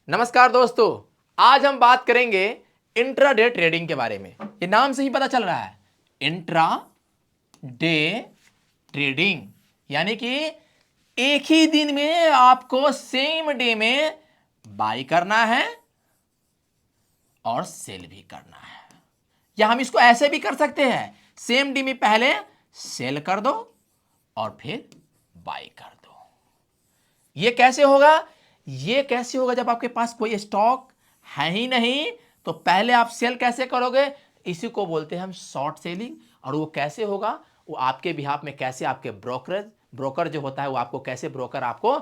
नमस्कार दोस्तों, आज हम बात करेंगे इंट्राडे ट्रेडिंग के बारे में। ये नाम से ही पता चल रहा है, इंट्रा डे ट्रेडिंग, यानी कि एक ही दिन में आपको सेम डे में बाय करना है और सेल भी करना है। या हम इसको ऐसे भी कर सकते हैं, सेम डे में पहले सेल कर दो और फिर बाय कर दो। ये कैसे होगा? ये कैसे होगा जब आपके पास कोई स्टॉक है ही नहीं, तो पहले आप सेल कैसे करोगे? इसी को बोलते हैं हम शॉर्ट सेलिंग। और वो कैसे होगा? वो आपके बिहाफ में कैसे आपके ब्रोकर जो होता है वो आपको कैसे ब्रोकर आपको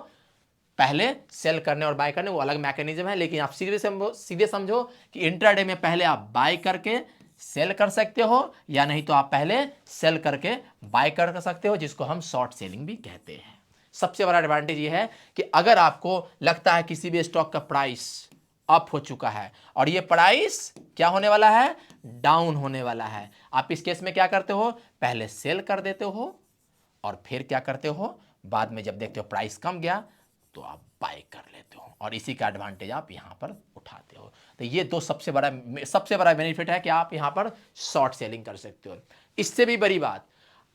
पहले सेल करने और बाय करने, वो अलग मैकेनिज्म है। लेकिन आप सीधे समझो कि इंट्राडे में पहले आप बाय करके सेल कर सकते हो, या नहीं तो आप पहले सेल करके बाय कर सकते हो, जिसको हम शॉर्ट सेलिंग भी कहते हैं। सबसे बड़ा एडवांटेज ये है कि अगर आपको लगता है किसी भी स्टॉक का प्राइस अप हो चुका है और ये प्राइस क्या होने वाला है, डाउन होने वाला है, आप इस केस में क्या करते हो? पहले सेल कर देते हो और फिर क्या करते हो, बाद में जब देखते हो प्राइस कम गया तो आप बाय कर लेते हो, और इसी का एडवांटेज आप यहां पर उठाते हो। तो ये दो सबसे बड़ा बेनिफिट है कि आप यहां पर शॉर्ट सेलिंग कर सकते हो। इससे भी बड़ी बात,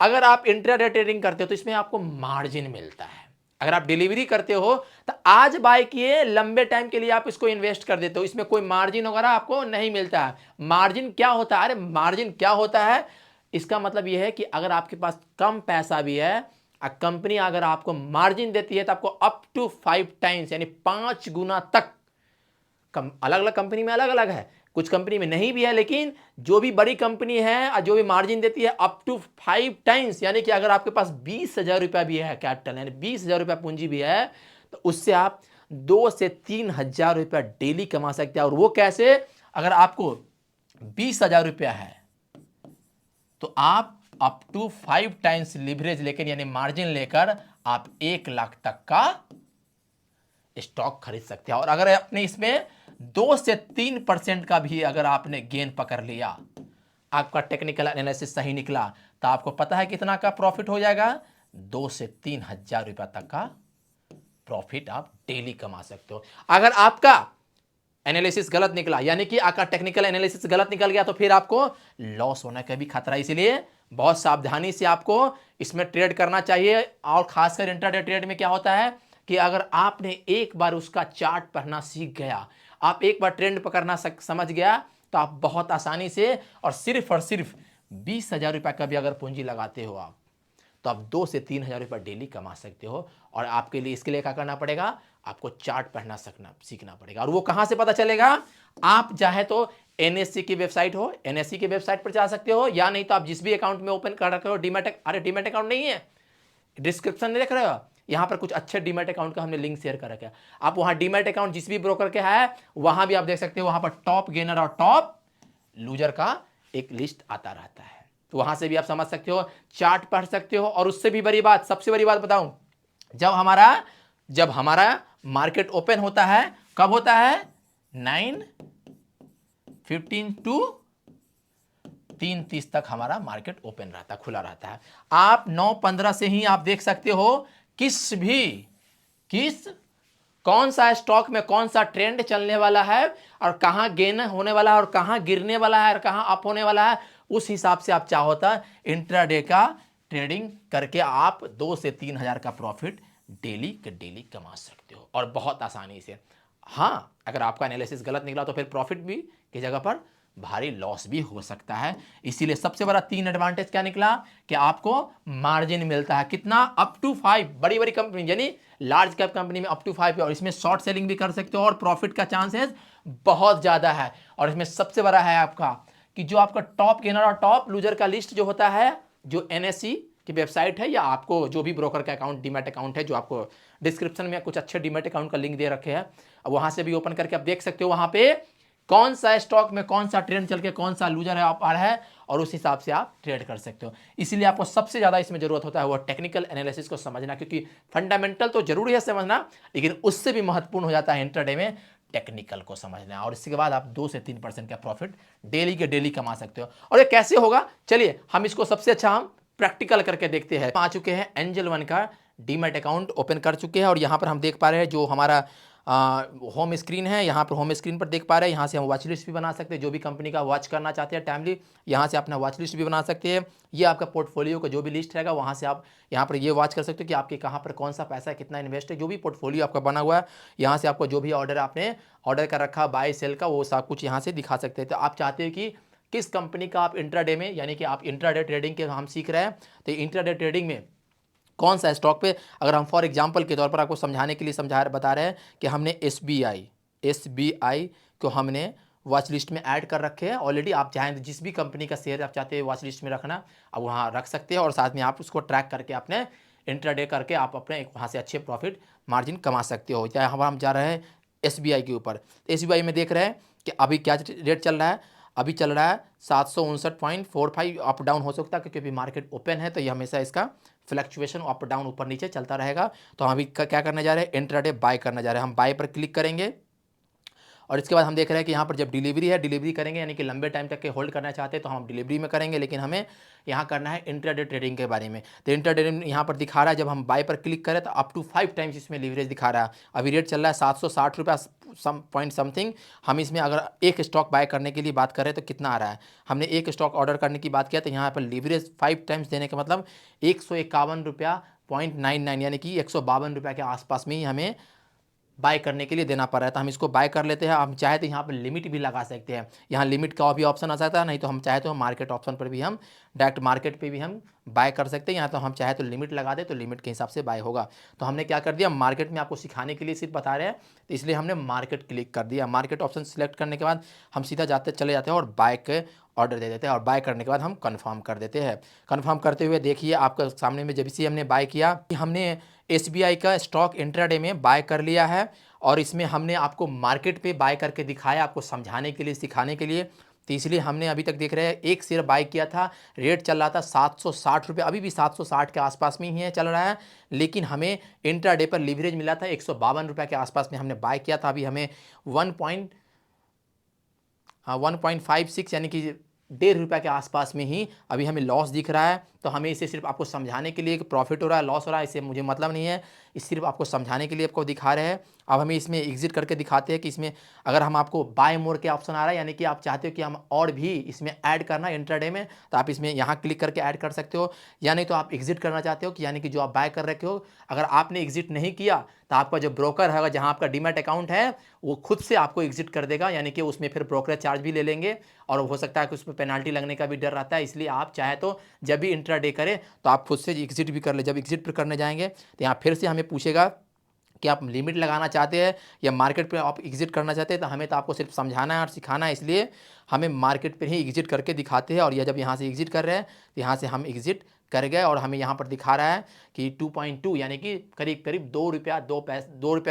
अगर आप इंट्राडे ट्रेडिंग करते हो तो इसमें आपको मार्जिन मिलता है। अगर आप डिलीवरी करते हो तो आज बाय किए, लंबे टाइम के लिए आप इसको इन्वेस्ट कर देते हो, इसमें कोई मार्जिन वगैरह आपको नहीं मिलता है। मार्जिन क्या होता है? अरे मार्जिन क्या होता है, इसका मतलब यह है कि अगर आपके पास कम पैसा भी है, कंपनी अगर आपको मार्जिन देती है तो आपको अप टू 5 टाइम्स यानी 5 गुना तक, अलग अलग कंपनी में अलग अलग है, कुछ कंपनी में नहीं भी है, लेकिन जो भी बड़ी कंपनी है जो भी मार्जिन देती है अप टू 5 टाइम्स, यानी कि अगर आपके पास 20,000 रुपया भी है कैपिटल, यानी 20,000 रुपया पूंजी भी है, तो उससे आप 2 से 3,000 रुपया डेली कमा सकते हैं। और वो कैसे? अगर आपको 20,000 रुपया है तो आप अप टू 5 टाइम्स लीवरेज लेकर, यानी मार्जिन लेकर, आप 1 लाख तक का स्टॉक खरीद सकते हैं। और अगर आपने इसमें 2 से 3% का भी अगर आपने गेन पकड़ लिया, आपका टेक्निकल एनालिसिस सही निकला, तो आपको पता है कितना का प्रॉफिट हो जाएगा? 2 से 3,000 रुपया तक का प्रॉफिट आप डेली कमा सकते हो। अगर आपका एनालिसिस गलत निकला, यानी कि आपका टेक्निकल एनालिसिस गलत निकल गया, तो फिर आपको लॉस होने का भी खतरा है। इसलिए बहुत सावधानी से आपको इसमें ट्रेड करना चाहिए। और खासकर इंट्राडे ट्रेड में क्या होता है कि अगर आपने एक बार उसका चार्ट पढ़ना सीख गया, आप एक बार ट्रेंड पकड़ना समझ गया, तो आप बहुत आसानी से और सिर्फ 20,000 रुपया का भी अगर पूंजी लगाते हो आप, तो आप 2 से 3,000 रुपया डेली कमा सकते हो। और आपके लिए इसके लिए क्या करना पड़ेगा? आपको चार्ट पढ़ना सीखना पड़ेगा। और वो कहां से पता चलेगा? आप चाहे तो एनएससी की वेबसाइट हो, एनएससी की वेबसाइट पर जा सकते हो, या नहीं तो आप जिस भी अकाउंट में ओपन कर रखे हो, डीमैट अकाउंट नहीं है, डिस्क्रिप्शन में देख रहे हो, यहां पर कुछ अच्छे डीमैट अकाउंट का हमने लिंक शेयर कर रखा है। आप वहां डीमैट अकाउंट जिस भी ब्रोकर के है, वहां भी आप देख सकते हो, वहां पर टॉप गेनर और टॉप लूजर का एक लिस्ट आता रहता है, तो वहां से भी आप समझ सकते हो, चार्ट पढ़ सकते हो। और उससे भी बड़ी बात, सबसे बड़ी बात बताऊं, जब हमारा मार्केट ओपन होता है, कब होता है? 9:15 टू 3:30 तक हमारा मार्केट ओपन रहता है, खुला रहता है। आप 9:15 से ही आप देख सकते हो कौन सा स्टॉक में कौन सा ट्रेंड चलने वाला है, और कहां गेन होने वाला है, और कहां गिरने वाला है, और कहां अप होने वाला है। उस हिसाब से आप चाहो तो इंट्राडे का ट्रेडिंग करके आप 2 से 3,000 का प्रॉफिट डेली के डेली कमा सकते हो, और बहुत आसानी से। हाँ, अगर आपका एनालिसिस गलत निकला तो फिर प्रॉफिट भी की जगह पर भारी लॉस भी हो सकता है। इसीलिए सबसे बड़ा 3 एडवांटेज क्या निकला कि आपको मार्जिन मिलता है कितना? Up to 5। बड़ी बड़ी कंपनी यानी लार्ज कैप कंपनी में अप टू 5, और इसमें शॉर्ट सेलिंग भी कर सकते हो, और प्रॉफिट का चांसेस बहुत ज्यादा है। और इसमें सबसे बड़ा है आपका कि जो आपका टॉप गेनर और टॉप लूजर का लिस्ट जो होता है, जो एनएससी की वेबसाइट है, या आपको जो भी ब्रोकर का अकाउंट, डीमैट अकाउंट है, जो आपको डिस्क्रिप्शन में कुछ अच्छे डीमैट अकाउंट का लिंक दे रखे हैं, वहां से भी ओपन करके आप देख सकते हो वहां पे कौन सा स्टॉक में कौन सा ट्रेंड चल के कौन सा लूजर है आप आ रहा है, और उस हिसाब से आप ट्रेड कर सकते हो। इसीलिए आपको सबसे ज्यादा इसमें जरूरत होता है वो टेक्निकल एनालिसिस को समझना, क्योंकि फंडामेंटल तो जरूरी है समझना, लेकिन उससे भी महत्वपूर्ण हो जाता है इंट्राडे में टेक्निकल को समझना। और इसके बाद आप 2 से 3% का प्रॉफिट डेली के डेली कमा सकते हो। और ये कैसे होगा, चलिए हम इसको सबसे अच्छा हम प्रैक्टिकल करके देखते हैं। आ चुके हैं एंजल वन का डीमैट अकाउंट ओपन कर चुके हैं, और यहां पर हम देख पा रहे हैं जो हमारा होम स्क्रीन है, यहाँ पर होम स्क्रीन पर देख पा रहे हैं। यहाँ से हम वॉच लिस्ट भी बना सकते हैं, जो भी कंपनी का वॉच करना चाहते हैं टाइमली, यहाँ से अपना वॉच लिस्ट भी बना सकते हैं। ये आपका पोर्टफोलियो का जो भी लिस्ट रहेगा, वहाँ से आप यहाँ पर ये वॉच कर सकते हो कि आपके कहाँ पर कौन सा पैसा कितना इन्वेस्ट है, जो भी पोर्टफोलियो आपका बना हुआ है। यहाँ से आपको जो भी ऑर्डर आपने ऑर्डर कर रखा बाय सेल का, वो सब कुछ यहाँ से दिखा सकते हैं। तो आप चाहते हो कि किस कंपनी का आप इंट्राडे में, यानी कि आप इंट्राडे ट्रेडिंग के हम सीख रहे हैं, तो इंट्राडे ट्रेडिंग में कौन सा स्टॉक पे, अगर हम फॉर एग्जांपल के तौर पर आपको समझाने के लिए बता रहे हैं कि हमने एसबीआई को हमने वॉच लिस्ट में ऐड कर रखे हैं ऑलरेडी। आप चाहें तो जिस भी कंपनी का शेयर आप चाहते हैं वॉच लिस्ट में रखना, अब वहाँ रख सकते हैं, और साथ में आप उसको ट्रैक करके अपने इंट्राडे करके आप अपने वहाँ से अच्छे प्रॉफिट मार्जिन कमा सकते हो। चाहे हम जा रहे हैं एसबीआई के ऊपर, एसबीआई में देख रहे हैं कि अभी क्या रेट चल रहा है, अभी चल रहा है 759.45, अप डाउन हो सकता है क्योंकि अभी मार्केट ओपन है, तो ये हमेशा इसका फ्लक्चुएशन अप डाउन ऊपर नीचे चलता रहेगा। तो हम अभी क्या करने जा रहे हैं, इंट्राडे बाय करने जा रहे हैं। हम बाय पर क्लिक करेंगे और इसके बाद हम देख रहे हैं कि यहाँ पर जब डिलीवरी है, डिलीवरी करेंगे, यानी कि लंबे टाइम तक के होल्ड करना चाहते हैं तो हम डिलीवरी में करेंगे, लेकिन हमें यहाँ करना है इंट्राडे ट्रेडिंग के बारे में। तो इंट्राडे यहाँ पर दिखा रहा है, जब हम बाय पर क्लिक करें तो अप टू 5 टाइम्स इसमें लीवरेज दिखा रहा है। अभी रेट चल रहा है 760 रुपया पॉइंट समथिंग। हम इसमें अगर एक स्टॉक बाय करने के लिए बात करें तो कितना आ रहा है, हमने एक स्टॉक ऑर्डर करने की बात किया तो यहाँ पर लीवरेज 5 टाइम्स देने का मतलब 151 रुपया .99, यानी कि 152 रुपये के आसपास में ही हमें बाय करने के लिए देना पड़ रहा है। तो हम इसको बाय कर लेते हैं। हम चाहे तो यहाँ पर लिमिट भी लगा सकते हैं, यहाँ लिमिट का भी ऑप्शन आ सकता है, नहीं तो हम चाहे तो मार्केट ऑप्शन पर भी हम डायरेक्ट मार्केट पे भी हम बाय कर सकते हैं। यहाँ तो हम चाहे तो लिमिट लगा दे तो लिमिट के हिसाब से बाय होगा। तो हमने क्या कर दिया, मार्केट में आपको सिखाने के लिए सिर्फ बता रहे हैं, तो इसलिए हमने मार्केट क्लिक कर दिया। मार्केट ऑप्शन सेलेक्ट करने के बाद हम सीधा चले जाते हैं और बाय के ऑर्डर दे देते हैं, और बाय करने के बाद हम कंफर्म कर देते हैं। कंफर्म करते हुए देखिए आपके सामने में जब से हमने बाय किया, हमने एसबीआई का स्टॉक इंट्राडे में बाय कर लिया है, और इसमें हमने आपको मार्केट पे बाय करके दिखाया, आपको समझाने के लिए, सिखाने के लिए। तो इसलिए हमने अभी तक देख रहे हैं एक शेयर बाय किया था, रेट चल रहा था 760 रुपये, अभी भी 760 के आसपास में ही है चल रहा है, लेकिन हमें इंट्राडे पर लीवरेज मिला था 152 रुपये के आसपास में हमने बाय किया था। अभी हमें 1.56 यानी कि 1.5 रुपये के आसपास में ही अभी हमें लॉस दिख रहा है। तो हमें इसे सिर्फ आपको समझाने के लिए कि प्रॉफिट हो रहा है लॉस हो रहा है इससे मुझे मतलब नहीं है, इस सिर्फ आपको समझाने के लिए आपको दिखा रहे हैं। अब हमें इसमें एग्जिट करके दिखाते हैं कि इसमें अगर हम आपको बाय मोर के ऑप्शन आ रहा है, यानी कि आप चाहते हो कि हम और भी इसमें ऐड करना इंट्राडे में, तो आप इसमें यहाँ क्लिक करके ऐड कर सकते हो। या नहीं तो आप एग्जिट करना चाहते हो कि यानी कि जो आप बाय कर रखे हो, अगर आपने एग्जिट नहीं किया तो आपका जो ब्रोकर है, जहाँ आपका डीमैट अकाउंट है, वो खुद से आपको एग्जिट कर देगा, यानी कि उसमें फिर ब्रोकरेज चार्ज भी ले लेंगे, और हो सकता है कि उसमें पेनाल्टी लगने का भी डर रहता है। इसलिए आप चाहे तो जब भी इंट्राडे करें तो आप खुद से एग्जिट भी कर ले। जब एग्जिट पर करने जाएंगे तो यहाँ फिर से हमें पूछेगा कि आप लिमिट लगाना चाहते हैं या मार्केट पे आप एग्जिट करना चाहते हैं, तो हमें तो आपको सिर्फ समझाना है और सिखाना है, इसलिए हमें मार्केट पे ही एग्जिट करके दिखाते हैं। और यह जब यहाँ से एग्जिट कर रहे हैं तो यहाँ से हम एग्जिट कर गए, और हमें यहाँ पर दिखा रहा है कि 2.2 यानी कि करीब करीब 2 रुपया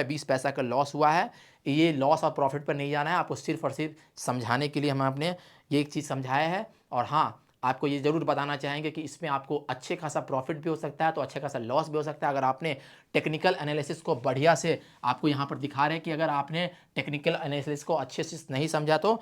20 पैसा का लॉस हुआ है। ये लॉस और प्रॉफिट पर नहीं जाना है, आपको सिर्फ और सिर्फ समझाने के लिए हम आपने ये एक चीज़ समझाया है। और हाँ, आपको ये ज़रूर बताना चाहेंगे कि इसमें आपको अच्छे खासा प्रॉफिट भी हो सकता है, तो अच्छे खासा लॉस भी हो सकता है। अगर आपने टेक्निकल एनालिसिस को बढ़िया से, आपको यहाँ पर दिखा रहे हैं कि अगर आपने टेक्निकल एनालिसिस को अच्छे से नहीं समझा तो